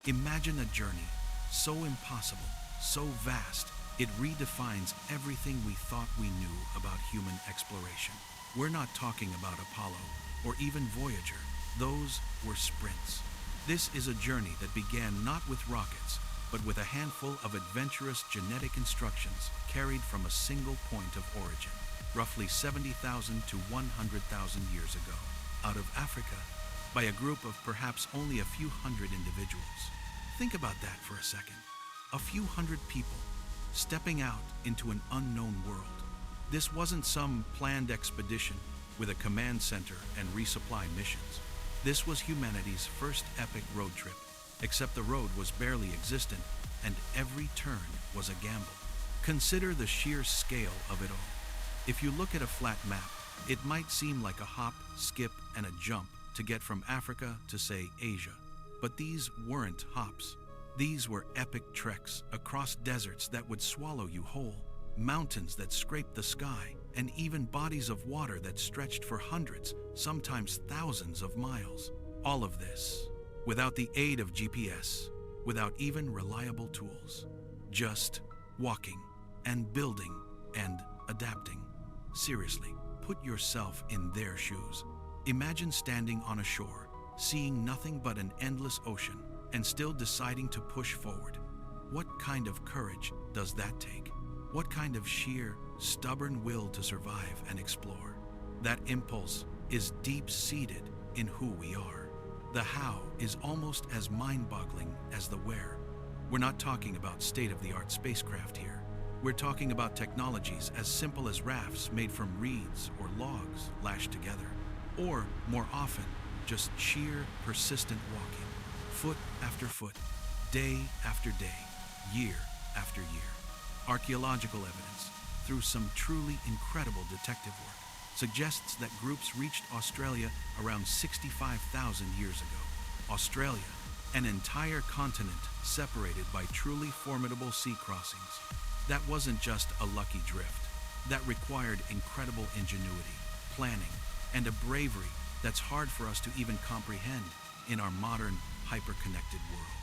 Imagine a journey so impossible, so vast, it redefines everything we thought we knew about human exploration. We're not talking about Apollo or even Voyager. Those were sprints. This is a journey that began not with rockets, but with a handful of adventurous genetic instructions carried from a single point of origin, roughly 70,000 to 100,000 years ago, out of Africa, by a group of perhaps only a few hundred individuals. Think about that for a second. A few hundred people stepping out into an unknown world. This wasn't some planned expedition with a command center and resupply missions. This was humanity's first epic road trip, except the road was barely existent and every turn was a gamble. Consider the sheer scale of it all. If you look at a flat map, it might seem like a hop, skip, and a jump to get from Africa to, say, Asia. But these weren't hops. These were epic treks across deserts that would swallow you whole, mountains that scraped the sky, and even bodies of water that stretched for hundreds, sometimes thousands of miles. All of this without the aid of GPS, without even reliable tools. Just walking and building and adapting. Seriously, put yourself in their shoes. Imagine standing on a shore, seeing nothing but an endless ocean, and still deciding to push forward. What kind of courage does that take? What kind of sheer, stubborn will to survive and explore? That impulse is deep-seated in who we are. The how is almost as mind-boggling as the where. We're not talking about state-of-the-art spacecraft here. We're talking about technologies as simple as rafts made from reeds or logs lashed together. Or, more often, just sheer, persistent walking, foot after foot, day after day, year after year. Archaeological evidence, through some truly incredible detective work, suggests that groups reached Australia around 65,000 years ago. Australia, an entire continent separated by truly formidable sea crossings. That wasn't just a lucky drift. That required incredible ingenuity, planning, and a bravery that's hard for us to even comprehend in our modern, hyper-connected world.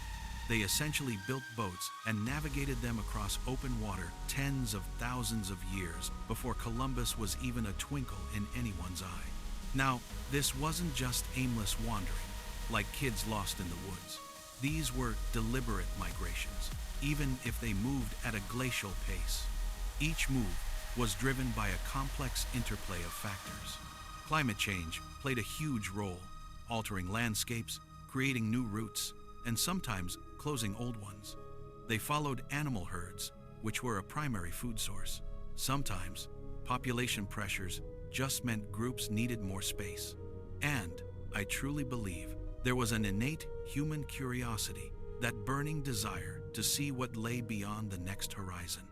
They essentially built boats and navigated them across open water tens of thousands of years before Columbus was even a twinkle in anyone's eye. Now, this wasn't just aimless wandering, like kids lost in the woods. These were deliberate migrations, even if they moved at a glacial pace. Each move was driven by a complex interplay of factors. Climate change played a huge role, altering landscapes, creating new routes, and sometimes closing old ones. They followed animal herds, which were a primary food source. Sometimes, population pressures just meant groups needed more space. And, I truly believe, there was an innate human curiosity, that burning desire to see what lay beyond the next horizon.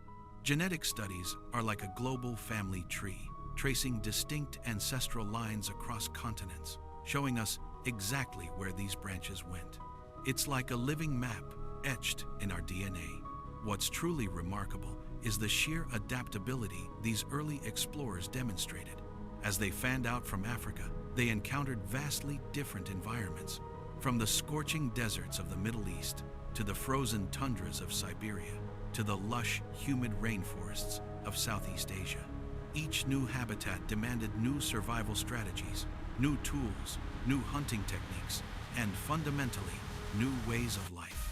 Genetic studies are like a global family tree, tracing distinct ancestral lines across continents, showing us exactly where these branches went. It's like a living map etched in our DNA. What's truly remarkable is the sheer adaptability these early explorers demonstrated. As they fanned out from Africa, they encountered vastly different environments, from the scorching deserts of the Middle East to the frozen tundras of Siberia to the lush, humid rainforests of Southeast Asia. Each new habitat demanded new survival strategies, new tools, new hunting techniques, and fundamentally, new ways of life.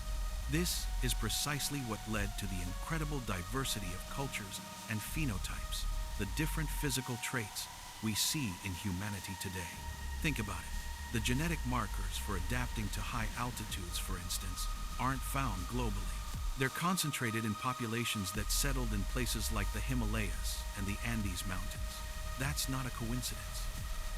This is precisely what led to the incredible diversity of cultures and phenotypes, the different physical traits we see in humanity today. Think about it. The genetic markers for adapting to high altitudes, for instance, aren't found globally. They're concentrated in populations that settled in places like the Himalayas and the Andes Mountains. That's not a coincidence.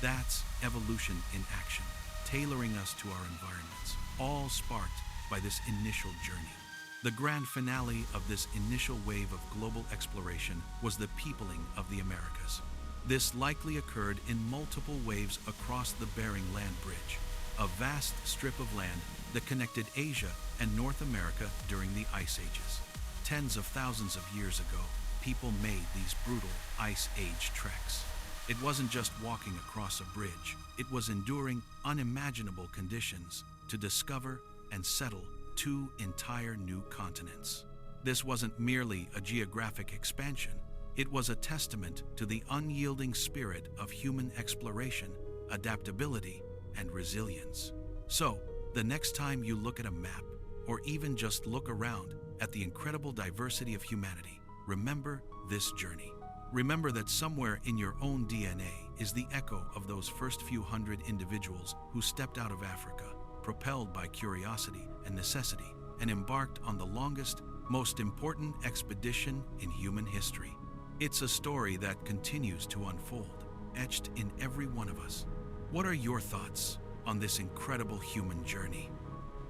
That's evolution in action, tailoring us to our environments, all sparked by this initial journey. The grand finale of this initial wave of global exploration was the peopling of the Americas. This likely occurred in multiple waves across the Bering Land Bridge, a vast strip of land that connected Asia and North America during the Ice Ages. Tens of thousands of years ago, people made these brutal Ice Age treks. It wasn't just walking across a bridge, it was enduring unimaginable conditions to discover and settle 2 entire new continents. This wasn't merely a geographic expansion, it was a testament to the unyielding spirit of human exploration, adaptability, and resilience. So, the next time you look at a map, or even just look around at the incredible diversity of humanity, remember this journey. Remember that somewhere in your own DNA is the echo of those first few hundred individuals who stepped out of Africa, propelled by curiosity and necessity, and embarked on the longest, most important expedition in human history. It's a story that continues to unfold, etched in every one of us. What are your thoughts on this incredible human journey?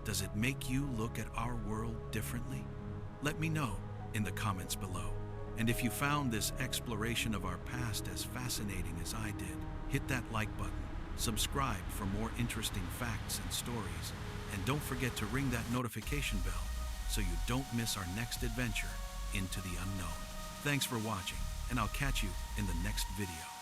Does it make you look at our world differently? Let me know in the comments below. And if you found this exploration of our past as fascinating as I did, hit that like button, subscribe for more interesting facts and stories, and don't forget to ring that notification bell so you don't miss our next adventure into the unknown. Thanks for watching, and I'll catch you in the next video.